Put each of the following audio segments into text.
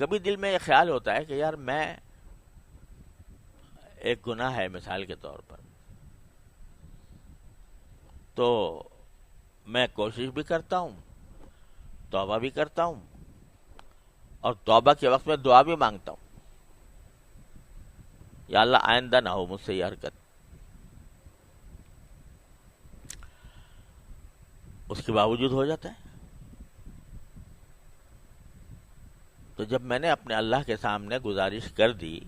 کبھی دل میں یہ خیال ہوتا ہے کہ یار میں ایک گناہ ہے مثال کے طور پر، تو میں کوشش بھی کرتا ہوں، توبہ بھی کرتا ہوں، اور توبہ کے وقت میں دعا بھی مانگتا ہوں، یا اللہ آئندہ نہ ہو مجھ سے یہ حرکت۔ اس کے باوجود ہو جاتا ہے۔ تو جب میں نے اپنے اللہ کے سامنے گزارش کر دی،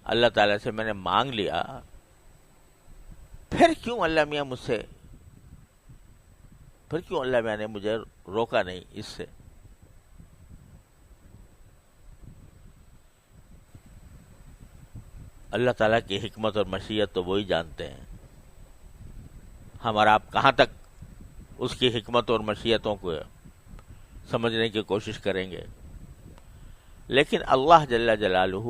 اللہ تعالیٰ سے میں نے مانگ لیا، پھر کیوں اللہ میاں مجھ سے، پھر کیوں اللہ میاں نے مجھے روکا نہیں اس سے؟ اللہ تعالیٰ کی حکمت اور مشیت تو وہی جانتے ہیں، ہم اور آپ کہاں تک اس کی حکمت اور مشیتوں کو سمجھنے کی کوشش کریں گے۔ لیکن اللہ جل جلالہ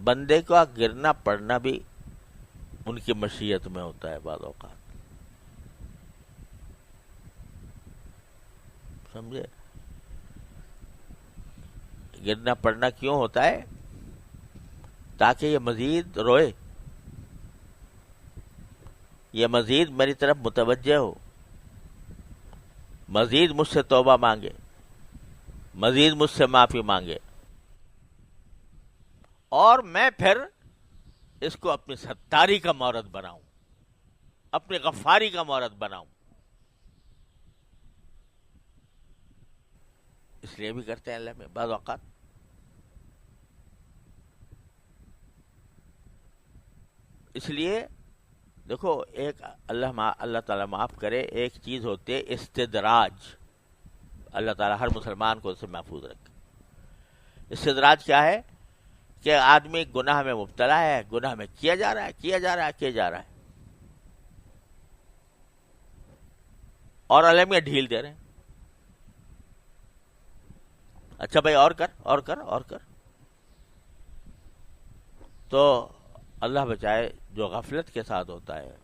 بندے کا گرنا پڑنا بھی ان کی مشیت میں ہوتا ہے بعض اوقات، سمجھے؟ گرنا پڑنا کیوں ہوتا ہے؟ تاکہ یہ مزید روئے، یہ مزید میری طرف متوجہ ہو، مزید مجھ سے توبہ مانگے، مزید مجھ سے معافی مانگے، اور میں پھر اس کو اپنی ستاری کا مورد بناؤں، اپنی غفاری کا مورد بناؤں۔ اس لیے بھی کرتے ہیں اللہ میں بعض اوقات۔ اس لیے دیکھو، ایک اللہ تعالیٰ معاف کرے، ایک چیز ہوتی ہے استدراج، اللہ تعالیٰ ہر مسلمان کو اس سے محفوظ رکھے۔ استدراج کیا ہے؟ کہ آدمی گناہ میں مبتلا ہے، گناہ میں کیا جا رہا ہے، اور اللہ میں ڈھیل دے رہے ہیں، اچھا بھائی اور کر۔ تو اللہ بچائے، جو غفلت کے ساتھ ہوتا ہے،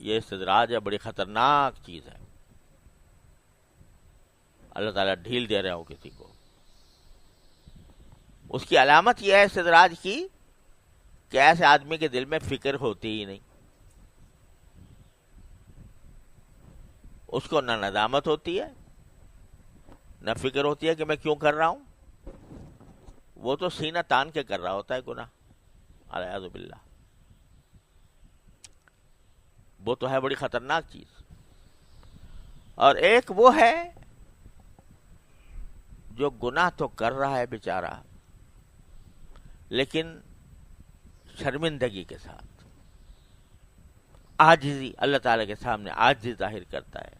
یہ استدراج ہے، بڑی خطرناک چیز ہے۔ اللہ تعالیٰ ڈھیل دے رہا ہو کسی کو، اس کی علامت یہ ہے استدراج کی کہ ایسے آدمی کے دل میں فکر ہوتی ہی نہیں، اس کو نہ ندامت ہوتی ہے، نہ فکر ہوتی ہے کہ میں کیوں کر رہا ہوں، وہ تو سینہ تان کے کر رہا ہوتا ہے گناہ، اعوذ باللہ۔ وہ تو ہے بڑی خطرناک چیز۔ اور ایک وہ ہے جو گناہ تو کر رہا ہے بیچارہ، لیکن شرمندگی کے ساتھ، عاجزی، اللہ تعالیٰ کے سامنے عاجزی ظاہر کرتا ہے،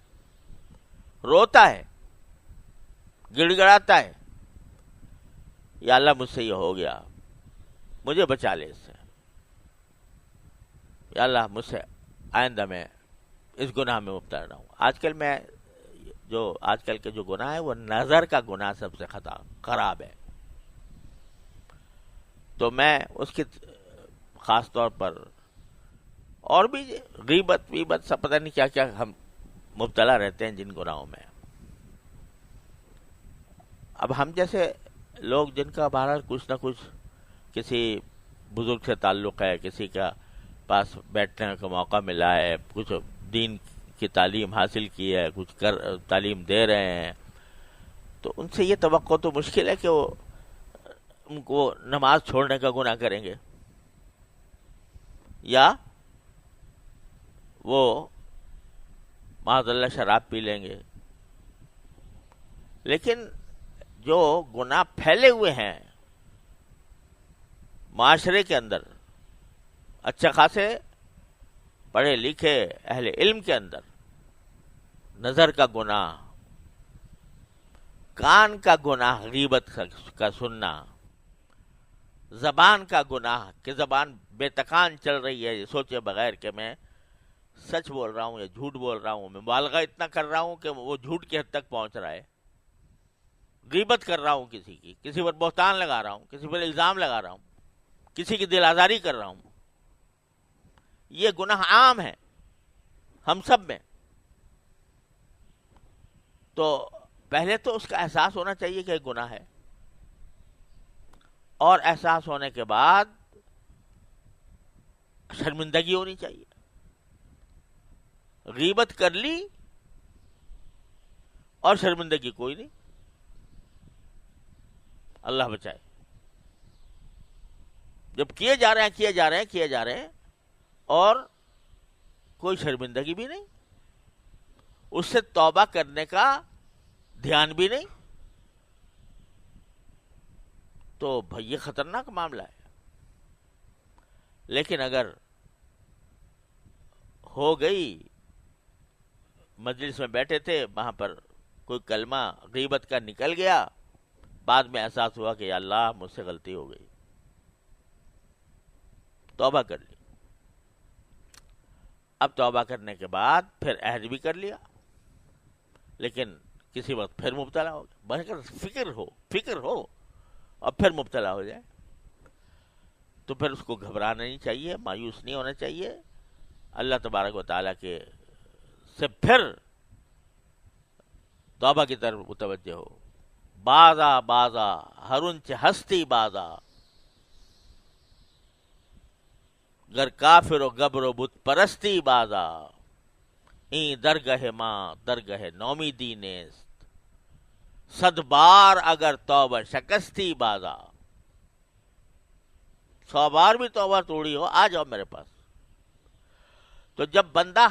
روتا ہے، گڑ گڑاتا ہے، یا اللہ مجھ سے یہ ہو گیا، مجھے بچا لے اس سے، یا اللہ مجھ سے آئندہ میں اس گناہ میں مبتلا نہ ہوں۔ آج کل کے جو گناہ ہے وہ نظر کا گناہ سب سے خراب ہے، تو میں اس کی خاص طور پر، اور بھی غیبت سب پتہ نہیں کیا کیا ہم مبتلا رہتے ہیں جن گناہوں میں۔ اب ہم جیسے لوگ جن کا بہرحال کچھ نہ کچھ کسی بزرگ سے تعلق ہے، کسی کا پاس بیٹھنے کا موقع ملا ہے، کچھ دین کی تعلیم حاصل کی ہے، کچھ تعلیم دے رہے ہیں، تو ان سے یہ توقع تو مشکل ہے کہ وہ ان کو نماز چھوڑنے کا گناہ کریں گے، یا وہ معاذ اللہ شراب پی لیں گے۔ لیکن جو گناہ پھیلے ہوئے ہیں معاشرے کے اندر، اچھا خاصے پڑھے لکھے اہل علم کے اندر، نظر کا گناہ، کان کا گناہ، غیبت کا سننا، زبان کا گناہ کہ زبان بے تکان چل رہی ہے، یہ سوچے بغیر کہ میں سچ بول رہا ہوں یا جھوٹ بول رہا ہوں، میں مبالغہ اتنا کر رہا ہوں کہ وہ جھوٹ کی حد تک پہنچ رہا ہے، غیبت کر رہا ہوں کسی پر بہتان لگا رہا ہوں، کسی پر الزام لگا رہا ہوں، کسی کی دل آزاری کر رہا ہوں، یہ گناہ عام ہے، ہم سب میں. تو پہلے تو اس کا احساس ہونا چاہیے کہ گناہ ہے، اور احساس ہونے کے بعد شرمندگی ہونی چاہیے. غیبت کر لی اور شرمندگی کوئی نہیں، اللہ بچائے. جب کیے جا رہے ہیں اور کوئی شرمندگی بھی نہیں، اس سے توبہ کرنے کا دھیان بھی نہیں، تو بھائی یہ خطرناک معاملہ ہے. لیکن اگر ہو گئی، مجلس میں بیٹھے تھے، وہاں پر کوئی کلمہ غیبت کا نکل گیا، بعد میں احساس ہوا کہ یا اللہ مجھ سے غلطی ہو گئی، توبہ کر لی. اب توبہ کرنے کے بعد پھر عہد بھی کر لیا، لیکن کسی وقت پھر مبتلا ہو گیا. بس فکر ہو اور پھر مبتلا ہو جائے تو پھر اس کو گھبرانا نہیں چاہیے، مایوس نہیں ہونا چاہیے. اللہ تبارک و تعالیٰ کے سے پھر توبہ کی طرف متوجہ ہو. بازا ہرنچ ہستی بازا، گر کافر و گبر و بت پرستی بازا، این درگہ ماں درگہ نومیدی نیست، صد بار اگر توبہ شکستی بازا. 100 بار بھی توبہ توڑی ہو، آ جاؤ میرے پاس. تو جب بندہ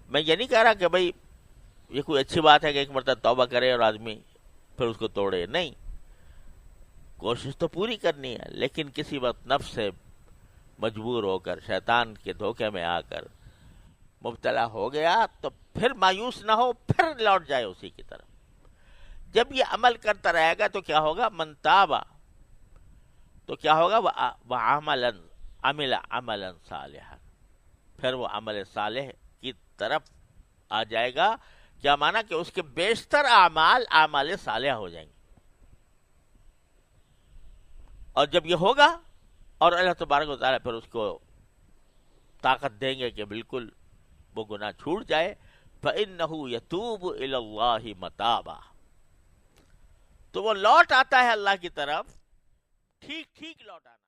میں یہ نہیں کہہ رہا کہ بھائی یہ کوئی اچھی بات ہے کہ ایک مرتبہ توبہ کرے اور آدمی پھر اس کو توڑے، نہیں، کوشش تو پوری کرنی ہے. لیکن کسی وقت نفس سے مجبور ہو کر، شیطان کے دھوکے میں آ کر مبتلا ہو گیا تو پھر مایوس نہ ہو، پھر لوٹ جائے اسی کی طرف. جب یہ عمل کرتا رہے گا تو کیا ہوگا؟ من تابا، تو کیا ہوگا؟ وہ عمل عملا صالحا، پھر وہ عمل صالح کی طرف آ جائے گا. کیا مانا؟ کہ اس کے بیشتر اعمال صالحہ ہو جائیں گے. اور جب یہ ہوگا اور اللہ تبارک و تعالیٰ پھر اس کو طاقت دیں گے کہ بالکل وہ گناہ چھوٹ جائے، فَإِنَّهُ يَتُوبُ إِلَى اللَّهِ مَتَابًا، تو وہ لوٹ آتا ہے اللہ کی طرف، ٹھیک لوٹ آنا.